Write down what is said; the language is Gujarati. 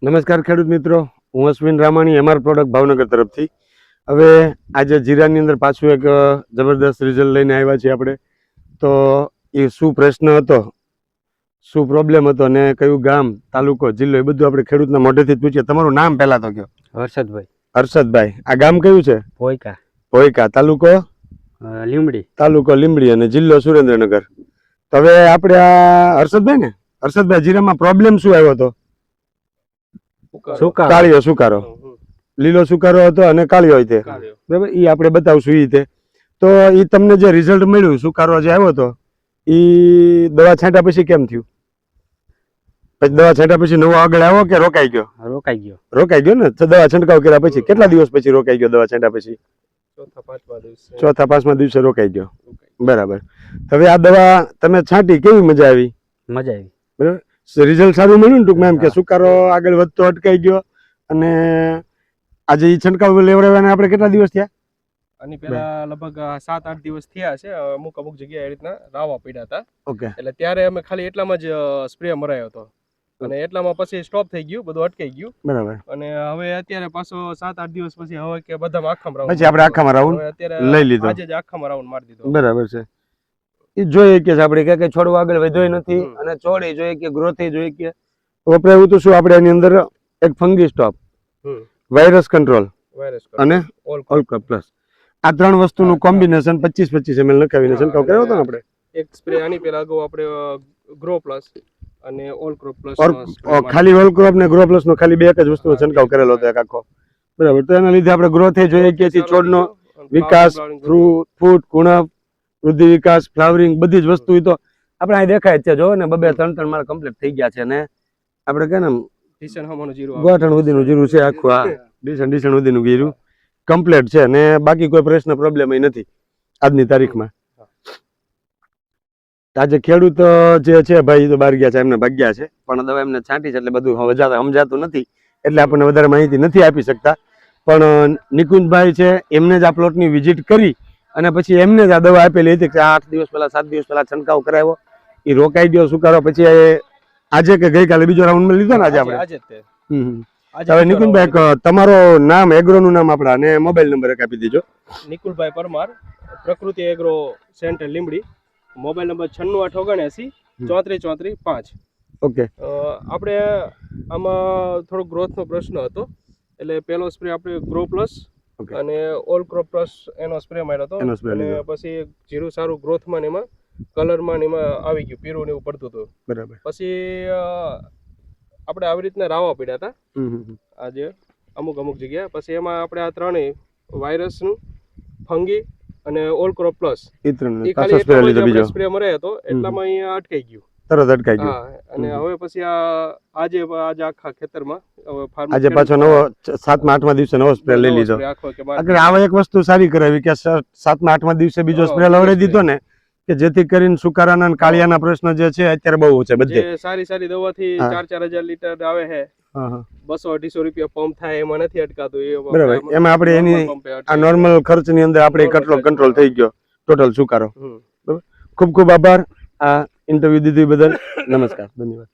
નમસ્કાર ખેડૂત મિત્રો, હું અશ્વિન રામાણી એમઆર પ્રોડક્ટ ભાવનગર તરફથી. હવે આજે જીરાની અંદર પાછું એક જબરદસ્ત રિઝલ્ટ લઈને આવ્યા છીએ આપણે. તો એ શું પ્રશ્ન હતો, શું પ્રોબ્લેમ હતો ને કયું ગામ, તાલુકો, જિલ્લો એ બધું આપણે ખેડૂતના મોઢેથી જ પૂછીએ. તમારું નામ પહેલા તો કહો. હર્ષદભાઈ. હર્ષદભાઈ. આ ગામ કયું છે? ભોયકા. ભોયકા. તાલુકો લીંબડી. તાલુકો લીંબડી અને જિલ્લો સુરેન્દ્રનગર. તો હવે આપણે આ હર્ષદભાઈ ને, હર્ષદભાઈ જીરામાં પ્રોબ્લેમ શું આવ્યો હતો? કાળિયો સુકારો, લીલો સુકારો હતો અને કાળિયો હોય તે બરાબર. એ આપણે બતાવશું. એ રીતે તો એ તમને જે રિઝલ્ટ મળ્યું, સુકારો જે આવ્યો હતો, એ દવા છાંટ્યા પછી કેમ થયું? પછી દવા છાંટ્યા પછી નવો આગળ આવ્યો કે રોકાઈ ગયો? રોકાઈ ગયો ને. તો દવા છંટકાવ કર્યા પછી કેટલા દિવસ પછી રોકાઈ ગયો? દવા છાંટ્યા પછી ચોથા પાંચમા દિવસે રોકાઈ ગયો. બરાબર. હવે આ દવા તમે છાંટી, કેવી મજા આવી? મજા આવી. બરાબર. રિઝલ્ટ સારું મળ્યું ને ટૂંકમાં, એમ કે સુકારો આગળ વધતો અટકાઈ ગયો. અને આજે એ છંટકાવ લેવડાવવાના આપણે કેટલા દિવસ થયા? આની પહેલા લગભગ 7-8 દિવસ થયા છે. અમુક જગ્યાએ એ રીતના રાવા પડ્યા હતા. ઓકે. એટલે ત્યારે અમે ખાલી એટલામાં જ સ્પ્રે મરાયો હતો અને એટલામાં પછી સ્ટોપ થઈ ગયું, બધું અટકાઈ ગયું. બરાબર. અને હવે અત્યારે પાછો 7-8 દિવસ પછી હવે કે બધામાં આખામાં રાઉન્ડ, પછી આપણે આખામાં રાઉન્ડ લઈ લીધો. આજે જ આખામાં રાઉન્ડ મારી દીધો. બરાબર છે. એ જોઈએ કે આપણે કે છોડવા આગળ વધ્યો નથી અને છોડ એ જોઈએ કે ગ્રોથ એ જોઈએ કે વપરાયું તો શું આપણે એની અંદર એક ફંગી સ્ટોપ, વાયરસ કંટ્રોલ અને ઓલ ક્રોપ પ્લસ, આ ત્રણ વસ્તુનું કોમ્બિનેશન 25-25 ml નખાવીને છંટકાવ કર્યો હતો ને આપણે. એક સ્પ્રે આની પહેલા અગાઉ આપણે ગ્રો પ્લસ અને ઓલ ક્રોપ પ્લસ, ખાલી ઓલ ક્રોપ ને ગ્રો પ્લસ નો ખાલી બે જ વસ્તુનો છંટકાવ કરેલો હતો એક આખો. બરાબર. તો એના લીધે આપણે ગ્રોથ એ જોઈએ કે છોડનો વિકાસ, ફૂટ, ગુણપ, વૃદ્ધિ, વિકાસ, ફ્લાવરિંગ, બધી જ વસ્તુ તો આપણે અહીં દેખાય છે. જો ને 2-3 માળ કમ્પ્લીટ થઈ ગયા છે ને આપણે કે ને ગોઠણ સુધીનું જીરું છે આખું. આ ડીસન સુધીનું જીરું કમ્પ્લીટ છે ને બાકી કોઈ પ્રશ્ન પ્રોબ્લેમ નથી આજની તારીખમાં. આજે ખેડૂત જે છે ભાઈ તો બહાર ગયા છે, એમને ભાગ્યા છે, પણ દવા એમને છાંટી છે એટલે બધું સમજાતું નથી એટલે આપણને વધારે માહિતી નથી આપી શકતા. પણ નિકુંજભાઈ છે, એમને જ આ પ્લોટની વિઝિટ કરી અને પછી એમને જ આ દવા આપેલી હતી કે 8 દિવસ પહેલા 7 દિવસ પહેલા છંટકાવ કરાવ્યો, એ રોકાઈ ગયો સુકારો. પછી આજે કે ગઈકાલે બીજો રાઉન્ડ લીધો ને આજે આપણે. હવે નિકુંજભાઈ, તમારો નામ, એગ્રોનું નામ આપણા અને મોબાઈલ નંબર આપી દીજો. નિકુલભાઈ પરમાર, પ્રકૃતિ agro centre Limbdi. Mobile number 9678 34 5. Okay. આપણે આમાં થોડો ગ્રોથનો પ્રશ્ન હતો એટલે પહેલો સ્પ્રે આપણે ગ્રો પ્લસ અને ઓલ ક્રોપ પ્લસ એનો સ્પ્રે માર્યો હતો. અને પછી જીરું સારું ગ્રોથમાં ને એમાં કલરમાં ને એમાં આવી ગયું, પીરું ને એવું પડતું હતું. બરાબર. પછી આપણે આવી રીતના રાવા પડ્યા હતા આજે અમુક જગ્યા. પછી એમાં આપણે આ ત્રણેય વાયરસનું, ફંગી અને ઓલ ક્રોપ પ્લસ એ ખાલી સ્પ્રે મરાયો હતો એટલામાં અહીંયા અટકાઈ ગયું, તરત અટકાઈ ગયું. અને હવે પછી આજે આખા ખેતરમાં આજે પાછો નવો 7મા-8મા દિવસે નવો સ્પ્રે લઈ લીધો. આવા એક વસ્તુ સારી કરાવી કે 7મા-8મા દિવસે બીજો સ્પ્રે લવડાવી દીધો ને, કે જેથી કરીને સુકારાના અને કાળિયાના પ્રશ્ન જે છે અત્યારે બહુ છે બધે. સારી દવાથી 4-4 હજાર લીટર આવે છે, 200-250 રૂપિયા પંપ થાય, એમાં નથી અટકાતું. બરાબર. એમાં આપણે એની આ નોર્મલ ખર્ચની અંદર આપણે કંટ્રોલ થઈ ગયો ટોટલ સુકારો. ખૂબ ખૂબ આભાર આ ઇન્ટરવ્યુ દીધી બદલ. નમસ્કાર, ધન્યવાદ.